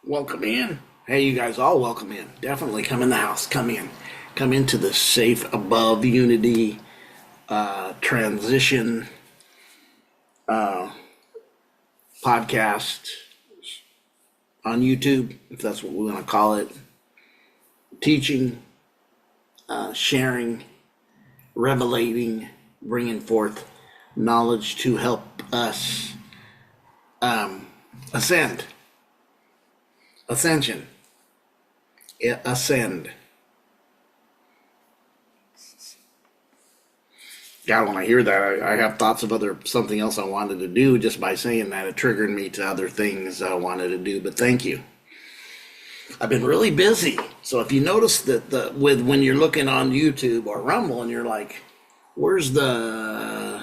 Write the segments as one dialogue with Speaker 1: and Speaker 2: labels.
Speaker 1: Welcome in. Hey, you guys all welcome in. Definitely come in the house. Come in. Come into the Safe Above Unity transition podcast on YouTube, if that's what we want to call it. Teaching, sharing, revelating, bringing forth knowledge to help us ascend. Ascension. Ascend. God, when I hear that, I have thoughts of something else I wanted to do. Just by saying that, it triggered me to other things I wanted to do. But thank you. I've been really busy. So if you notice that when you're looking on YouTube or Rumble and you're like, where's the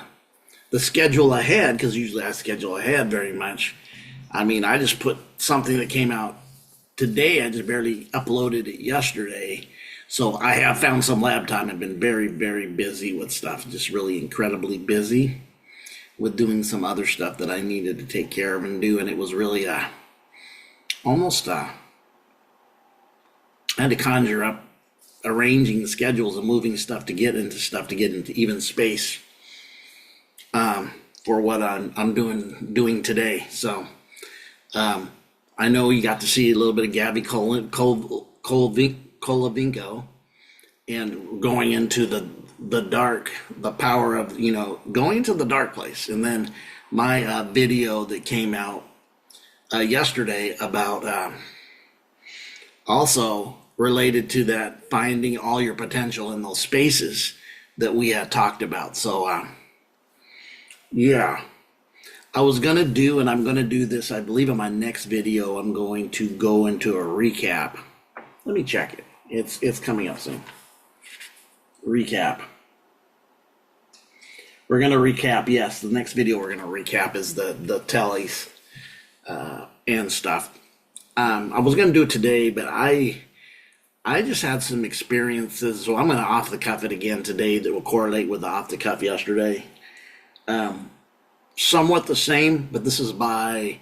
Speaker 1: schedule ahead? Because usually I schedule ahead very much. I mean, I just put something that came out today. I just barely uploaded it yesterday. So I have found some lab time. I've been very, very busy with stuff, just really incredibly busy with doing some other stuff that I needed to take care of and do. And it was really almost I had to conjure up arranging the schedules and moving stuff to get into even space for what I'm doing today. So I know you got to see a little bit of Gabby Colavinco and going into the dark, the power of, going into the dark place. And then my video that came out yesterday about also related to that, finding all your potential in those spaces that we had talked about. So yeah, I was going to do, and I'm going to do this, I believe in my next video, I'm going to go into a recap. Let me check it. It's coming up soon. Recap. We're going to recap. Yes, the next video we're going to recap is the tellies and stuff. I was going to do it today, but I just had some experiences, so I'm going to off the cuff it again today that will correlate with the off the cuff yesterday. Somewhat the same, but this is by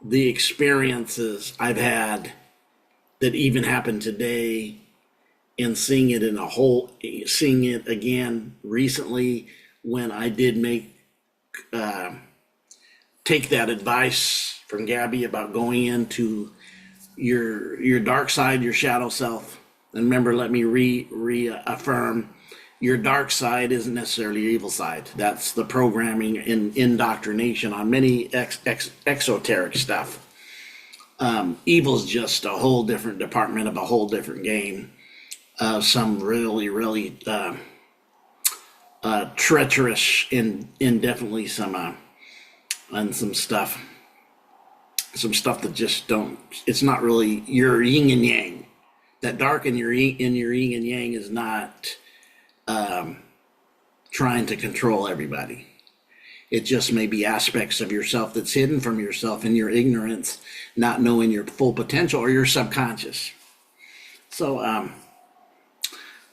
Speaker 1: the experiences I've had that even happened today, and seeing it again recently when I did take that advice from Gabby about going into your dark side, your shadow self. And remember, let me reaffirm, your dark side isn't necessarily your evil side. That's the programming and indoctrination on many exoteric stuff. Evil's just a whole different department of a whole different game. Some really, really treacherous and definitely some stuff that just don't. It's not really your yin and yang. That dark in your yin and yang is not trying to control everybody. It just may be aspects of yourself that's hidden from yourself in your ignorance, not knowing your full potential, or your subconscious. So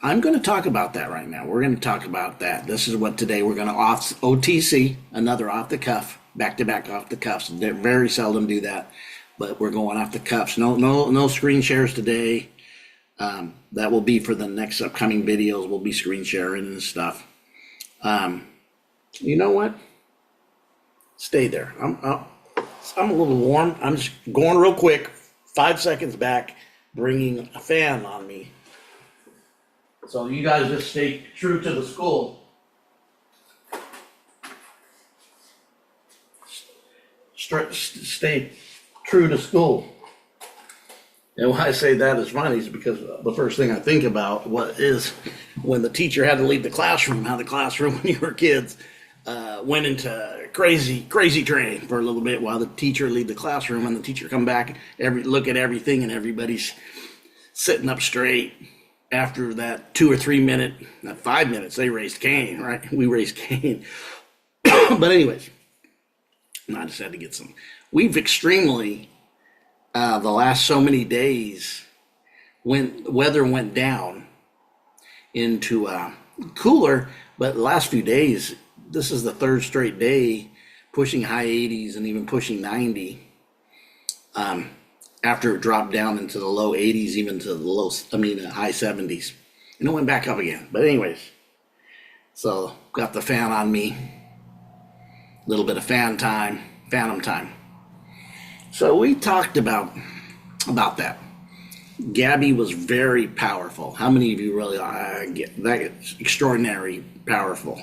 Speaker 1: I'm going to talk about that right now. We're going to talk about that. This is what today we're going to OTC, another off the cuff, back-to-back off the cuffs. They very seldom do that, but we're going off the cuffs. No screen shares today. That will be for the next upcoming videos. We'll be screen sharing and stuff. You know what? Stay there. I'm a little warm. I'm just going real quick. 5 seconds back, bringing a fan on me. So you guys just stay true to the school. Stay true to school. And why I say that is funny is because the first thing I think about is when the teacher had to leave the classroom, how the classroom when you were kids went into crazy train for a little bit while the teacher leave the classroom, and the teacher come back, look at everything, and everybody's sitting up straight. After that 2 or 3 minute, not 5 minutes, they raised Cain, right? We raised Cain. But anyways, I just had to get some. We've extremely, the last so many days, when the weather went down into cooler, but the last few days, this is the third straight day pushing high 80s and even pushing 90. after it dropped down into the low 80s, even to the high 70s. And it went back up again. But anyways, so got the fan on me. A little bit of phantom time. So we talked about that. Gabby was very powerful. How many of you really get that? It's extraordinary powerful.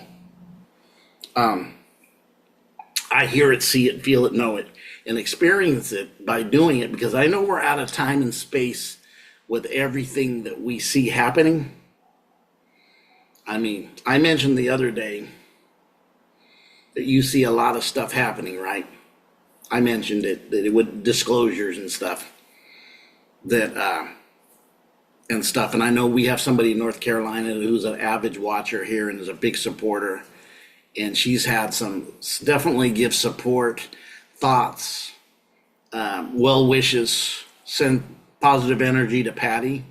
Speaker 1: I hear it, see it, feel it, know it, and experience it by doing it, because I know we're out of time and space with everything that we see happening. I mean, I mentioned the other day that you see a lot of stuff happening, right? I mentioned it, that it would disclosures and stuff and I know we have somebody in North Carolina who's an avid watcher here and is a big supporter, and she's had some definitely give support, thoughts, well wishes, send positive energy to Patty,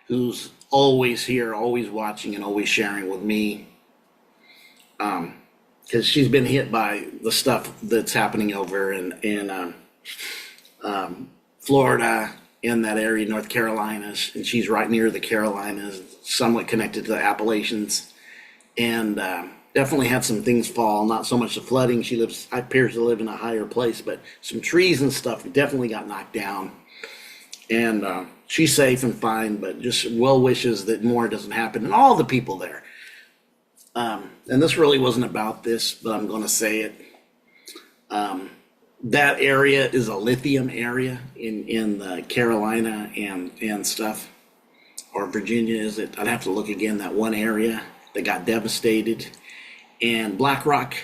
Speaker 1: who's always here, always watching, and always sharing with me, because she's been hit by the stuff that's happening over in Florida, in that area, North Carolina, and she's right near the Carolinas, somewhat connected to the Appalachians, and definitely had some things fall. Not so much the flooding. She appears to live in a higher place, but some trees and stuff definitely got knocked down. And she's safe and fine, but just well wishes that more doesn't happen. And all the people there. And this really wasn't about this, but I'm going to say it. That area is a lithium area in the Carolina and stuff, or Virginia, is it? I'd have to look again. That one area that got devastated, and BlackRock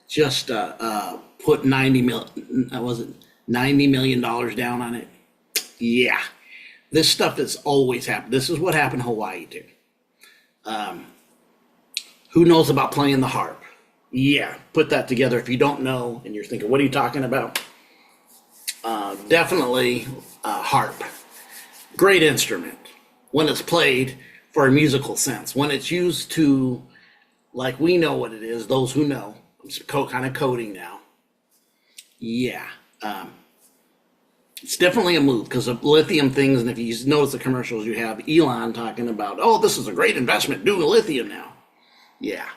Speaker 1: just put $90 million down on it. Yeah, this stuff has always happened. This is what happened in Hawaii too. Who knows about playing the harp? Yeah, put that together. If you don't know and you're thinking, what are you talking about? Definitely harp. Great instrument when it's played for a musical sense. When it's used to, like we know what it is, those who know, I'm kind of coding now. Yeah, it's definitely a move because of lithium things. And if you notice the commercials, you have Elon talking about, oh, this is a great investment, doing lithium now. Yeah.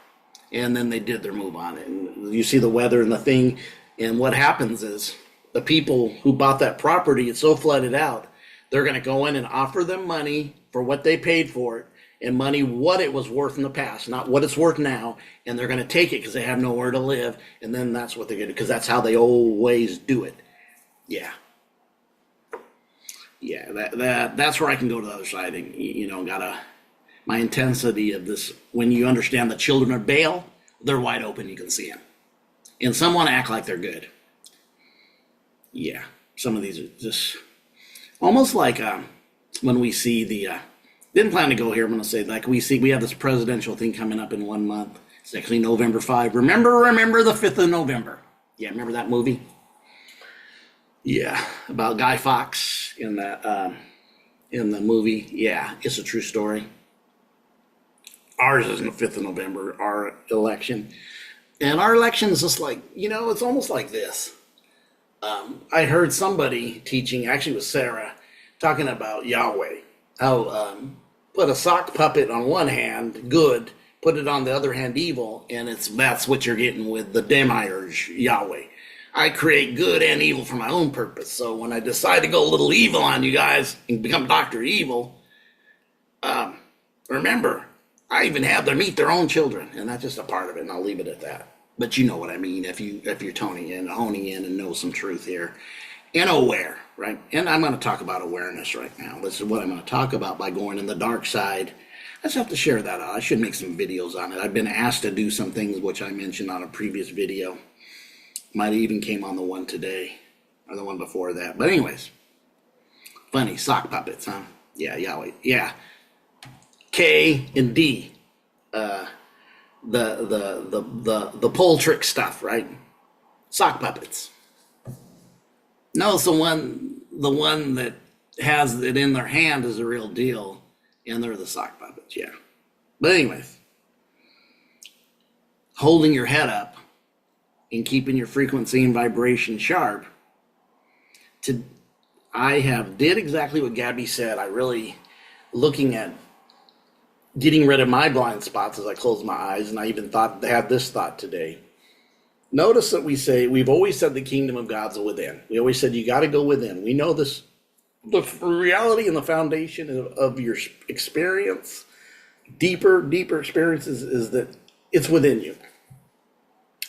Speaker 1: And then they did their move on it. And you see the weather and the thing. And what happens is the people who bought that property, it's so flooded out, they're going to go in and offer them money for what they paid for it, and money what it was worth in the past, not what it's worth now. And they're going to take it because they have nowhere to live. And then that's what they're going to do, because that's how they always do it. Yeah. Yeah, that's where I can go to the other side and, my intensity of this, when you understand the children of Baal, they're wide open, you can see them. And some want to act like they're good. Yeah, some of these are just almost like when we see didn't plan to go here, I'm going to say, like we have this presidential thing coming up in 1 month. It's actually November 5. Remember the 5th of November. Yeah, remember that movie? Yeah, about Guy Fawkes in the movie. Yeah, it's a true story. Ours is on the 5th of November, our election. And our election is just like, it's almost like this. I heard somebody teaching, actually it was Sarah, talking about Yahweh. How put a sock puppet on one hand, good, put it on the other hand, evil, and that's what you're getting with the demiurge, Yahweh. I create good and evil for my own purpose. So when I decide to go a little evil on you guys and become Dr. Evil, remember, I even have them eat their own children, and that's just a part of it, and I'll leave it at that. But you know what I mean if you're honing in and know some truth here, and aware, right? And I'm going to talk about awareness right now. This is what I'm going to talk about by going in the dark side. I just have to share that out. I should make some videos on it. I've been asked to do some things which I mentioned on a previous video. Might even came on the one today, or the one before that. But anyways, funny sock puppets, huh? Yeah, Yahweh. Yeah. K and D, the pole trick stuff, right? Sock puppets. No, it's the one that has it in their hand is the real deal, and they're the sock puppets, yeah. But anyways, holding your head up and keeping your frequency and vibration sharp. I have did exactly what Gabby said. I really looking at getting rid of my blind spots as I close my eyes, and I even had this thought today. Notice that we've always said the kingdom of God's within. We always said you got to go within. We know this. The reality and the foundation of your experience, deeper experiences, is that it's within you.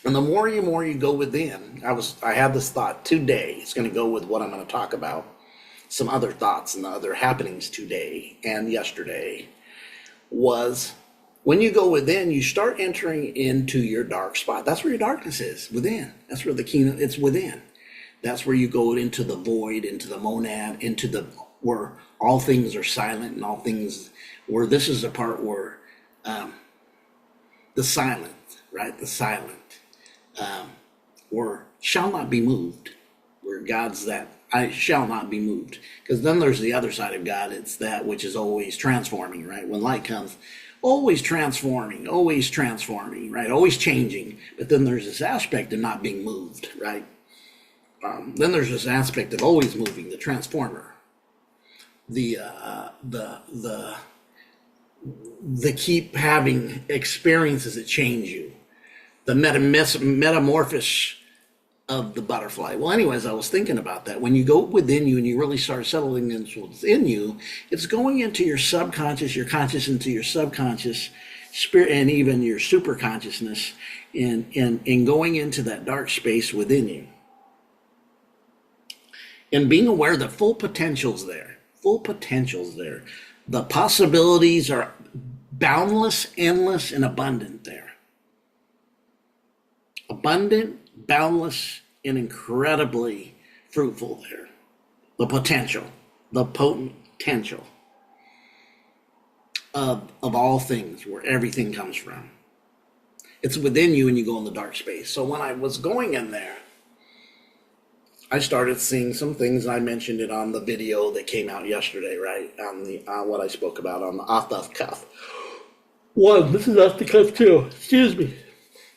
Speaker 1: And the more you go within, I had this thought today. It's going to go with what I'm going to talk about. Some other thoughts and other happenings today and yesterday was when you go within, you start entering into your dark spot. That's where your darkness is, within. That's where the kingdom, it's within. That's where you go into the void, into the monad, where all things are silent and all things, where this is the part where the silent, right? The silent, or shall not be moved, where God's that I shall not be moved. Because then there's the other side of God. It's that which is always transforming, right? When light comes, always transforming, right? Always changing. But then there's this aspect of not being moved, right? Then there's this aspect of always moving, the transformer, the keep having experiences that change you, the metamorphosis of the butterfly. Well, anyways, I was thinking about that. When you go within you and you really start settling into within you, it's going into your subconscious, your conscious into your subconscious, spirit, and even your super consciousness, and going into that dark space within you. And being aware that full potential's there. The possibilities are boundless, endless, and abundant there. Abundant, boundless, and incredibly fruitful there. The potential of all things, where everything comes from. It's within you and you go in the dark space. So when I was going in there, I started seeing some things. I mentioned it on the video that came out yesterday, right? On the what I spoke about on the off the cuff. This is off the cuff too. Excuse me.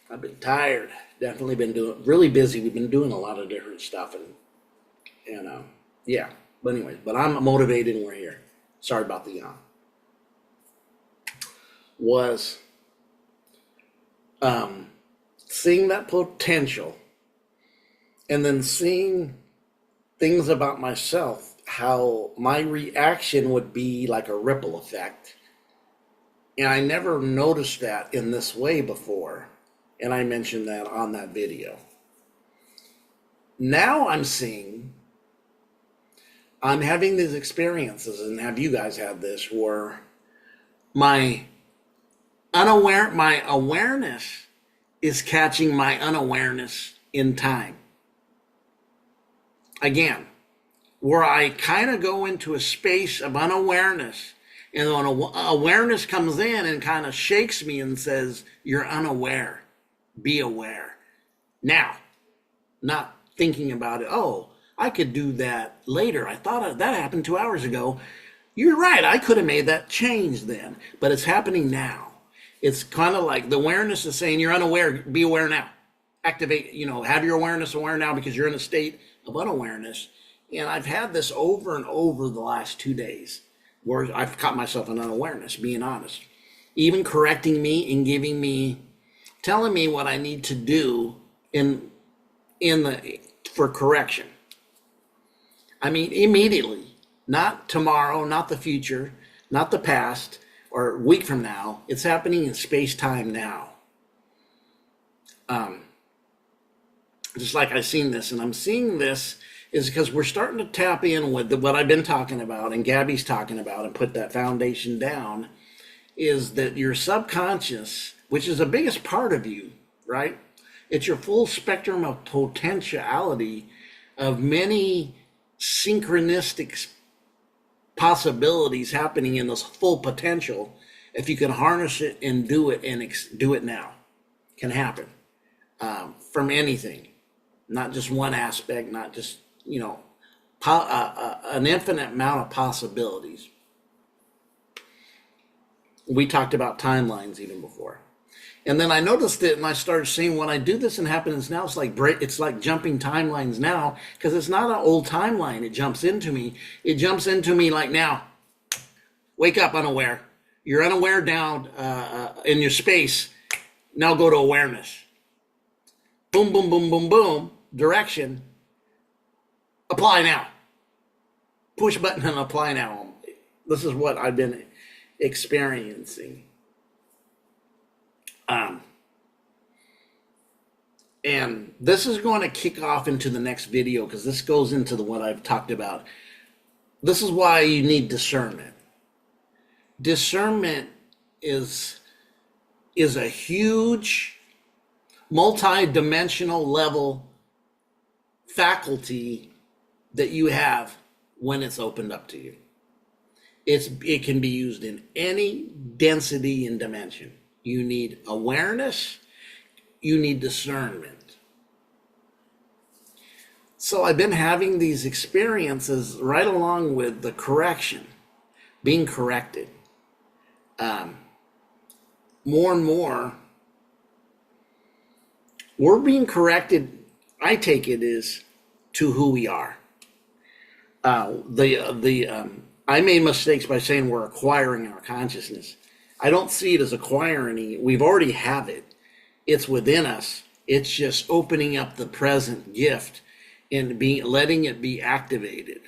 Speaker 1: I've been tired. Definitely been doing really busy. We've been doing a lot of different stuff, and yeah. But anyways, I'm motivated and we're here. Sorry about the yawn. Was seeing that potential. And then seeing things about myself, how my reaction would be like a ripple effect. And I never noticed that in this way before. And I mentioned that on that video. Now I'm having these experiences, and have you guys had this, where my awareness is catching my unawareness in time. Again, where I kind of go into a space of unawareness, and when awareness comes in and kind of shakes me and says, you're unaware, be aware. Now, not thinking about it, oh, I could do that later. I thought that happened 2 hours ago. You're right, I could have made that change then, but it's happening now. It's kind of like the awareness is saying, you're unaware, be aware now. Activate, have your awareness aware now, because you're in a state of unawareness. And I've had this over and over the last 2 days, where I've caught myself in unawareness, being honest, even correcting me and telling me what I need to do for correction. I mean, immediately, not tomorrow, not the future, not the past or a week from now. It's happening in space-time now. Just like I've seen this, and I'm seeing this is because we're starting to tap in with what I've been talking about and Gabby's talking about, and put that foundation down, is that your subconscious, which is the biggest part of you, right? It's your full spectrum of potentiality of many synchronistic possibilities happening in this full potential. If you can harness it and do it, and do it now, can happen from anything. Not just one aspect, not just, an infinite amount of possibilities. We talked about timelines even before. And then I noticed it, and I started seeing when I do this and happens now, it's like jumping timelines now, because it's not an old timeline. It jumps into me. It jumps into me like now. Wake up unaware. You're unaware down in your space. Now go to awareness. Boom, boom, boom, boom, boom. Direction. Apply now. Push button and apply now. This is what I've been experiencing. And this is going to kick off into the next video, because this goes into what I've talked about. This is why you need discernment. Discernment is a huge multi-dimensional level faculty that you have when it's opened up to you. It can be used in any density and dimension. You need awareness, you need discernment. So I've been having these experiences right along with the correction, being corrected. More and more, we're being corrected, I take it, is to who we are. I made mistakes by saying we're acquiring our consciousness. I don't see it as acquiring. We've already have it. It's within us. It's just opening up the present gift and letting it be activated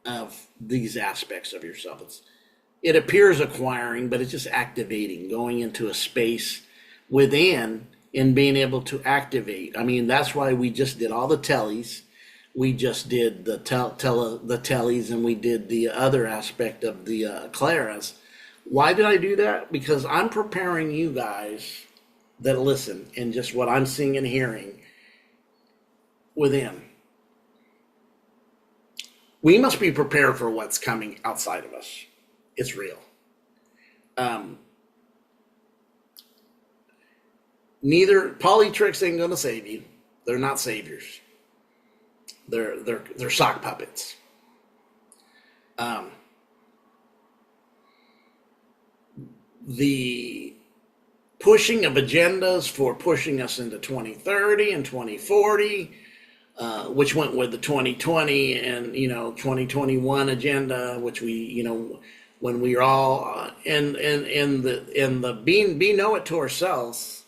Speaker 1: of these aspects of yourself. It appears acquiring, but it's just activating, going into a space within and being able to activate. I mean, that's why we just did all the tellies. We just did the tellies, and we did the other aspect of the Claras. Why did I do that? Because I'm preparing you guys that listen, and just what I'm seeing and hearing within. We must be prepared for what's coming outside of us. It's real. Neither poly tricks ain't gonna save you. They're not saviors. They're sock puppets. The pushing of agendas for pushing us into 2030 and 2040, which went with the 2020 and 2021 agenda, which we when we are all in the be know it to ourselves,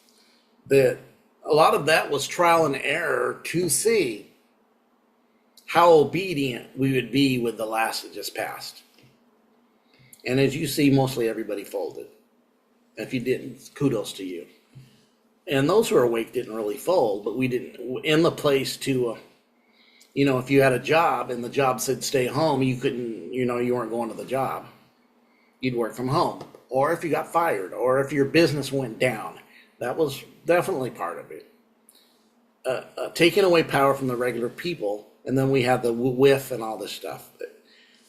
Speaker 1: that a lot of that was trial and error to see how obedient we would be with the last that just passed. And as you see, mostly everybody folded. If you didn't, kudos to you. And those who are awake didn't really fold, but we didn't in the place to, if you had a job and the job said stay home, you couldn't, you weren't going to the job. You'd work from home. Or if you got fired, or if your business went down, that was definitely part of it. Taking away power from the regular people, and then we have the WIF and all this stuff,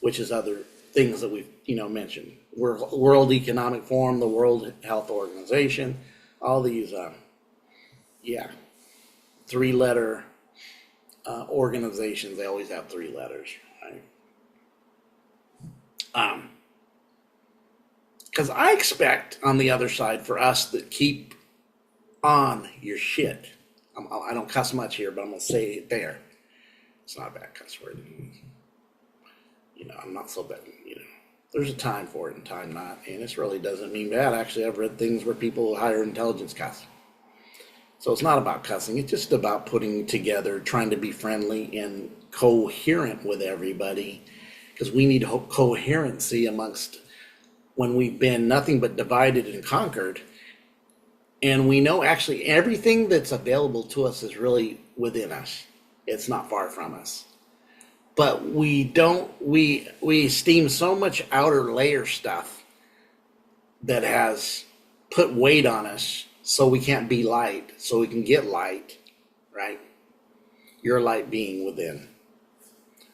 Speaker 1: which is other things that we've mentioned. World Economic Forum, the World Health Organization, all these, 3-letter organizations. They always have 3 letters, right? Because I expect on the other side for us to keep on your shit. I don't cuss much here, but I'm gonna say it there. It's not a bad cuss word. I'm not so bad. There's a time for it and time not, and this really doesn't mean bad. Actually, I've read things where people with higher intelligence cuss. So it's not about cussing. It's just about putting together, trying to be friendly and coherent with everybody, because we need coherency amongst when we've been nothing but divided and conquered. And we know actually everything that's available to us is really within us. It's not far from us. But we esteem so much outer layer stuff that has put weight on us, so we can't be light, so we can get light, right? Your light being within.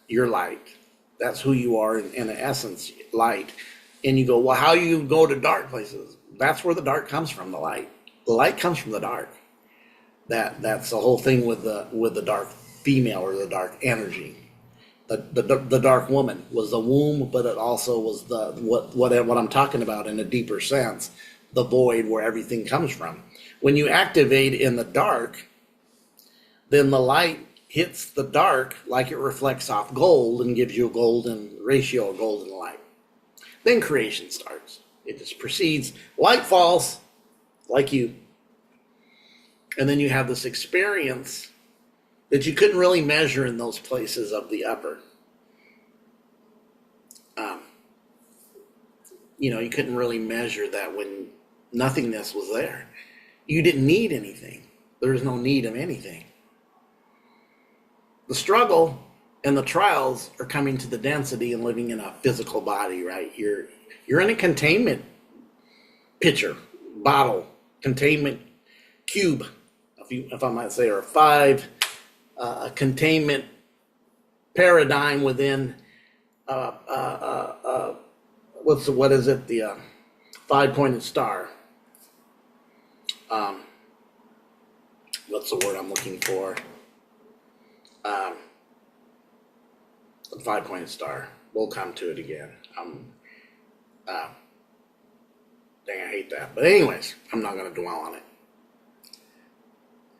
Speaker 1: Your light. That's who you are in essence, light. And you go, well, how you go to dark places? That's where the dark comes from, the light. The light comes from the dark. That's the whole thing with the dark female, or the dark energy. The dark woman was the womb, but it also was what I'm talking about in a deeper sense. the void where everything comes from. When you activate in the dark, then the light hits the dark like it reflects off gold and gives you a golden ratio of golden light. Then creation starts. It just proceeds. Light falls like you. And then you have this experience that you couldn't really measure in those places of the upper. You couldn't really measure that when nothingness was there. You didn't need anything. There was no need of anything. The struggle and the trials are coming to the density and living in a physical body, right? You're in a containment pitcher, bottle, containment cube, if I might say, or a containment paradigm within what is it? The 5-pointed star. What's the word I'm looking for? The 5-pointed star. We'll come to it again. Dang, I hate that. But anyways, I'm not going to dwell on it.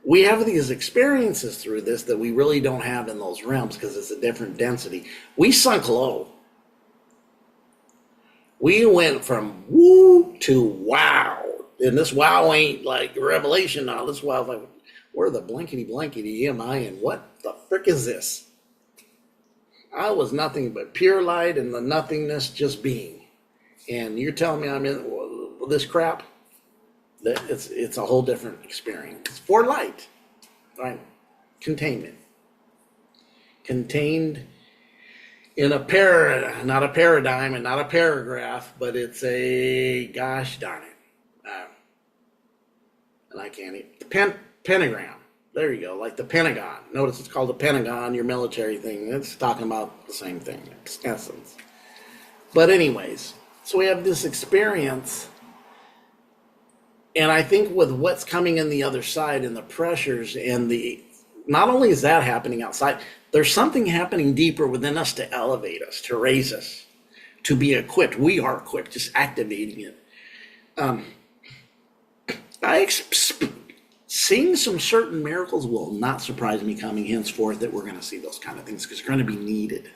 Speaker 1: We have these experiences through this that we really don't have in those realms because it's a different density. We sunk low. We went from woo to wow. And this wow ain't like revelation now. This wow is like, where the blankety blankety am I and what the frick is this? I was nothing but pure light and the nothingness just being. And you're telling me I'm in this crap? It's a whole different experience. It's for light, right? Containment. Contained in a not a paradigm and not a paragraph, but it's a, gosh darn it. And I can't even, pentagram. There you go, like the Pentagon. Notice it's called the Pentagon, your military thing. It's talking about the same thing, in essence. But anyways, so we have this experience. And I think with what's coming in the other side and the pressures and not only is that happening outside, there's something happening deeper within us to elevate us, to raise us, to be equipped. We are equipped, just activating it. Seeing some certain miracles will not surprise me coming henceforth that we're going to see those kind of things because they're going to be needed.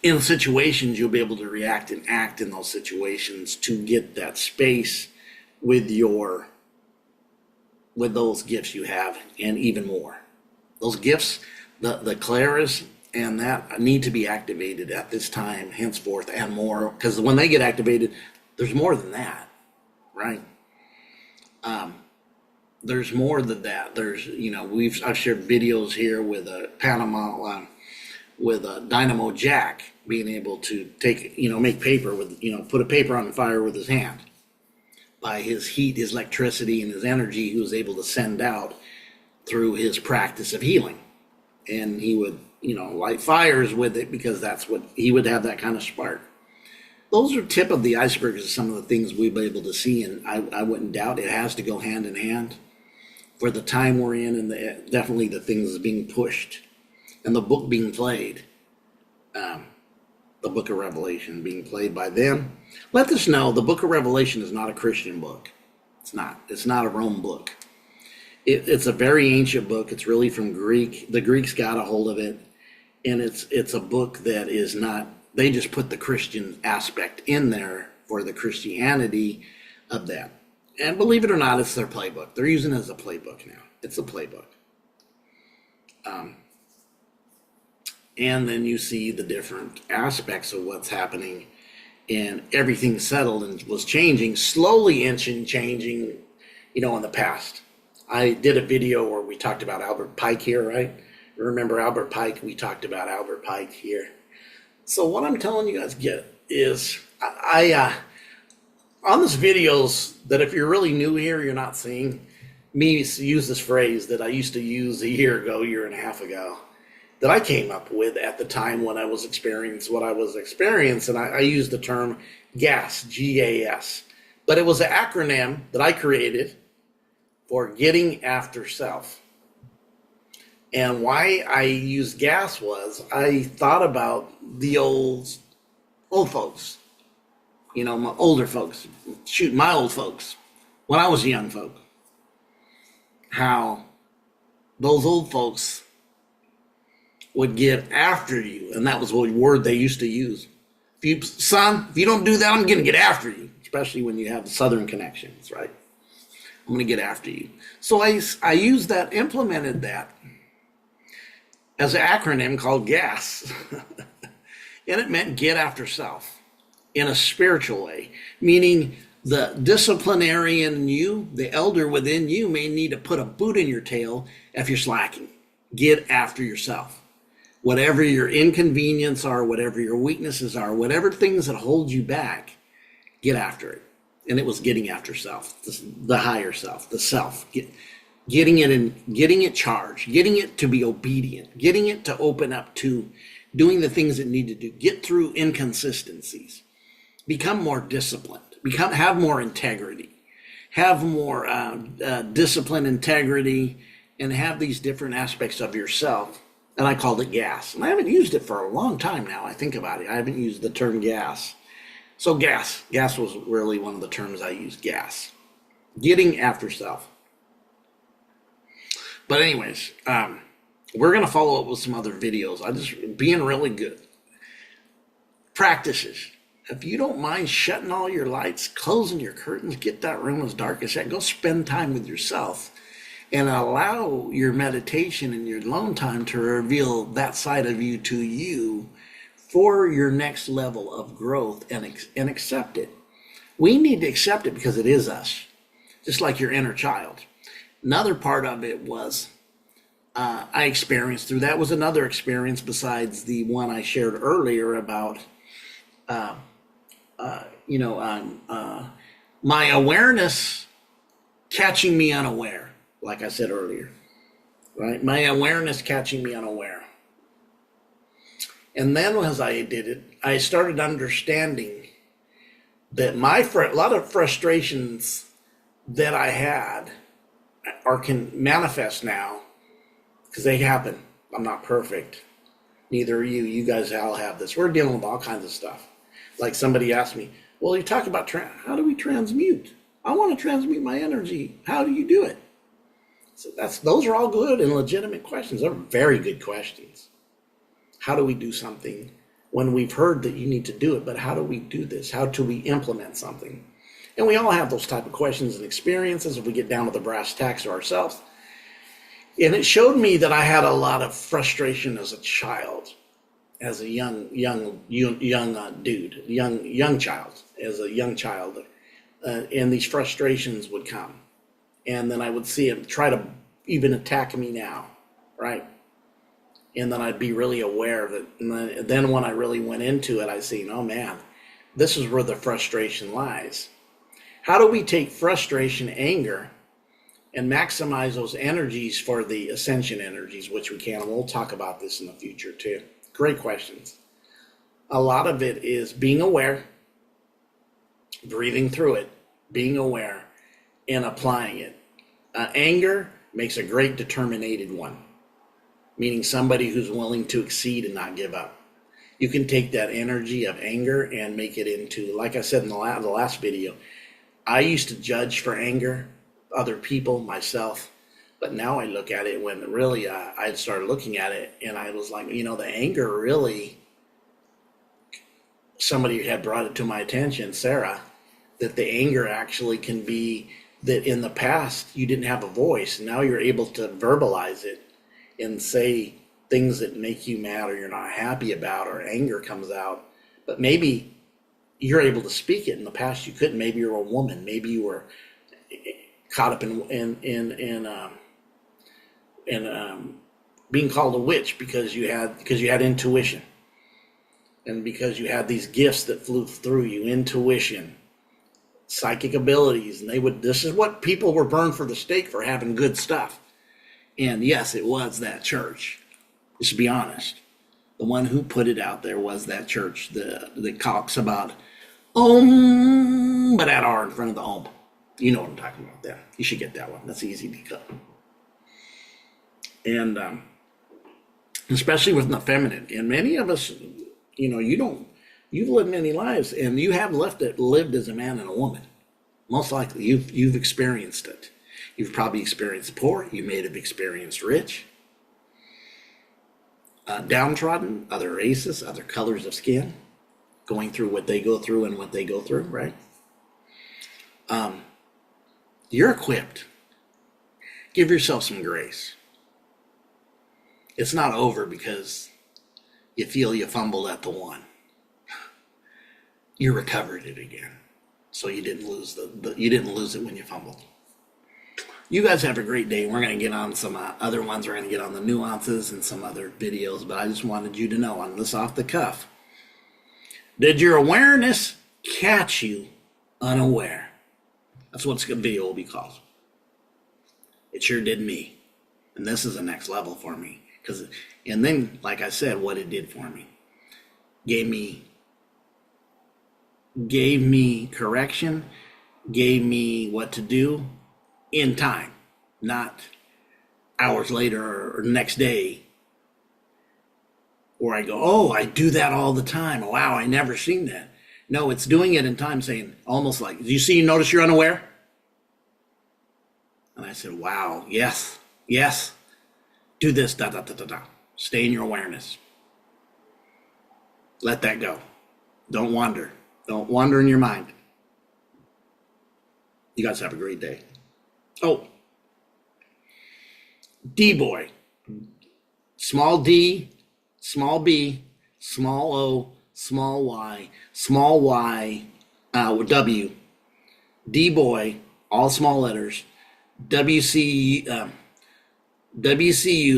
Speaker 1: In situations, you'll be able to react and act in those situations to get that space with those gifts you have and even more. Those gifts, the clairs and that need to be activated at this time, henceforth, and more. Because when they get activated, there's more than that, right? There's more than that. There's, I've shared videos here with a Panama, with a Dynamo Jack being able to take, make paper with, put a paper on the fire with his hand. By his heat, his electricity, and his energy, he was able to send out through his practice of healing. And he would, light fires with it because that's what he would have, that kind of spark. Those are tip of the iceberg of some of the things we'll be able to see, and I wouldn't doubt it has to go hand in hand for the time we're in and definitely the things being pushed and the book being played. The book of Revelation being played by them. Let us know the book of Revelation is not a Christian book. It's not. It's not a Rome book. It's a very ancient book. It's really from Greek. The Greeks got a hold of it. And it's a book that is not, they just put the Christian aspect in there for the Christianity of that. And believe it or not, it's their playbook. They're using it as a playbook now. It's a playbook. And then you see the different aspects of what's happening, and everything settled and was changing, slowly changing, in the past. I did a video where we talked about Albert Pike here, right? Remember Albert Pike? We talked about Albert Pike here. So what I'm telling you guys is I on this videos that if you're really new here, you're not seeing me use this phrase that I used to use a year and a half ago, that I came up with at the time when I was experiencing what I was experiencing. And I used the term GAS, G-A-S. But it was an acronym that I created for getting after self. And why I used GAS was I thought about the old folks. my older folks, shoot, my old folks, when I was a young folk, how those old folks would get after you. And that was what word they used to use. Son, if you don't do that, I'm going to get after you, especially when you have the Southern connections, right? I'm going to get after you. So I used that, implemented that as an acronym called GAS. And it meant get after self in a spiritual way, meaning the disciplinarian in you, the elder within you may need to put a boot in your tail if you're slacking. Get after yourself. Whatever your inconvenience are, whatever your weaknesses are, whatever things that hold you back, get after it. And it was getting after self, the higher self, the self, getting it charged, getting it to be obedient, getting it to open up to doing the things it need to do, get through inconsistencies, become more disciplined, have more integrity, have more discipline, integrity, and have these different aspects of yourself. And I called it GAS. And I haven't used it for a long time now. I think about it. I haven't used the term GAS. So GAS was really one of the terms I used, GAS. Getting after self. But anyways, we're going to follow up with some other videos. I'm just being really good. Practices. If you don't mind shutting all your lights, closing your curtains, get that room as dark as that, go spend time with yourself and allow your meditation and your alone time to reveal that side of you to you for your next level of growth, and accept it. We need to accept it because it is us, just like your inner child. Another part of it was I experienced through that was another experience besides the one I shared earlier about my awareness catching me unaware, like I said earlier, right? My awareness catching me unaware. And then as I did it, I started understanding that a lot of frustrations that I had or can manifest now, because they happen. I'm not perfect. Neither are you. You guys all have this. We're dealing with all kinds of stuff. Like somebody asked me, well, you talk about how do we transmute? I want to transmute my energy. How do you do it? So those are all good and legitimate questions. They're very good questions. How do we do something when we've heard that you need to do it? But how do we do this? How do we implement something? And we all have those type of questions and experiences if we get down to the brass tacks of ourselves. And it showed me that I had a lot of frustration as a child, as a young child, and these frustrations would come, and then I would see him try to even attack me now, right? And then I'd be really aware of it. And then when I really went into it, I seen, oh man, this is where the frustration lies. How do we take frustration, anger, and maximize those energies for the ascension energies, which we can, and we'll talk about this in the future too. Great questions. A lot of it is being aware, breathing through it, being aware, and applying it. Anger makes a great determined one, meaning somebody who's willing to exceed and not give up. You can take that energy of anger and make it into, like I said in the last video, I used to judge for anger, other people, myself, but now I look at it when really I started looking at it and I was like, the anger really, somebody had brought it to my attention, Sarah, that the anger actually can be that in the past you didn't have a voice. Now you're able to verbalize it and say things that make you mad or you're not happy about, or anger comes out, but maybe you're able to speak it. In the past you couldn't. Maybe you're a woman, maybe you were caught up in being called a witch because you had intuition, and because you had these gifts that flew through you, intuition, psychic abilities, and this is what people were burned for the stake for, having good stuff. And yes, it was that church. Just be honest. The one who put it out there was that church. The talks about Om, but that R in front of the Om. You know what I'm talking about there. You should get that one. That's easy to cut. And especially with the feminine. And many of us, you You've lived many lives, and you have lived as a man and a woman. Most likely, you've experienced it. You've probably experienced poor. You may have experienced rich, downtrodden, other races, other colors of skin, going through what they go through and what they go through, right? You're equipped. Give yourself some grace. It's not over because you feel you fumbled at the one. You recovered it again. So you didn't lose you didn't lose it when you fumbled. You guys have a great day. We're going to get on some other ones. We're going to get on the nuances and some other videos, but I just wanted you to know on this off the cuff. Did your awareness catch you unaware? That's what the video will be called. It sure did me. And this is the next level for me. And then, like I said, what it did for me. Gave me correction, gave me what to do in time, not hours later or next day. Or I go, oh, I do that all the time. Wow, I never seen that. No, it's doing it in time, saying almost like, do you notice you're unaware? And I said, wow, yes, do this, da, da, da, da, da. Stay in your awareness. Let that go. Don't wander. Don't wander in your mind. You guys have a great day. Oh, D-boy. Small d, small b, small o, small y, w. D-boy, all small letters. WCU,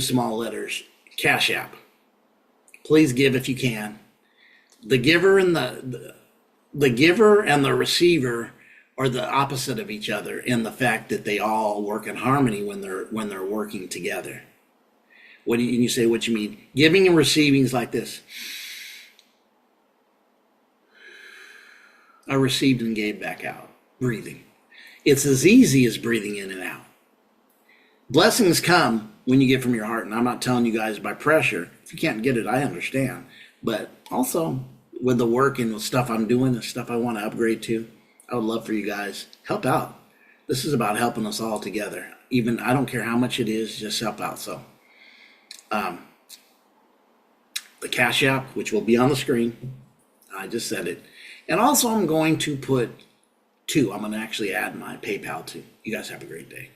Speaker 1: small letters. Cash App. Please give if you can. The giver and the giver and the receiver are the opposite of each other in the fact that they all work in harmony when they're working together. You say what you mean? Giving and receiving is like this. I received and gave back out. Breathing. It's as easy as breathing in and out. Blessings come when you get from your heart, and I'm not telling you guys by pressure. If you can't get it, I understand. But also with the work and the stuff I'm doing, the stuff I want to upgrade to, I would love for you guys help out. This is about helping us all together. Even I don't care how much it is, just help out. So the Cash App, which will be on the screen, I just said it. And also I'm going to put I'm going to actually add my PayPal too. You guys have a great day.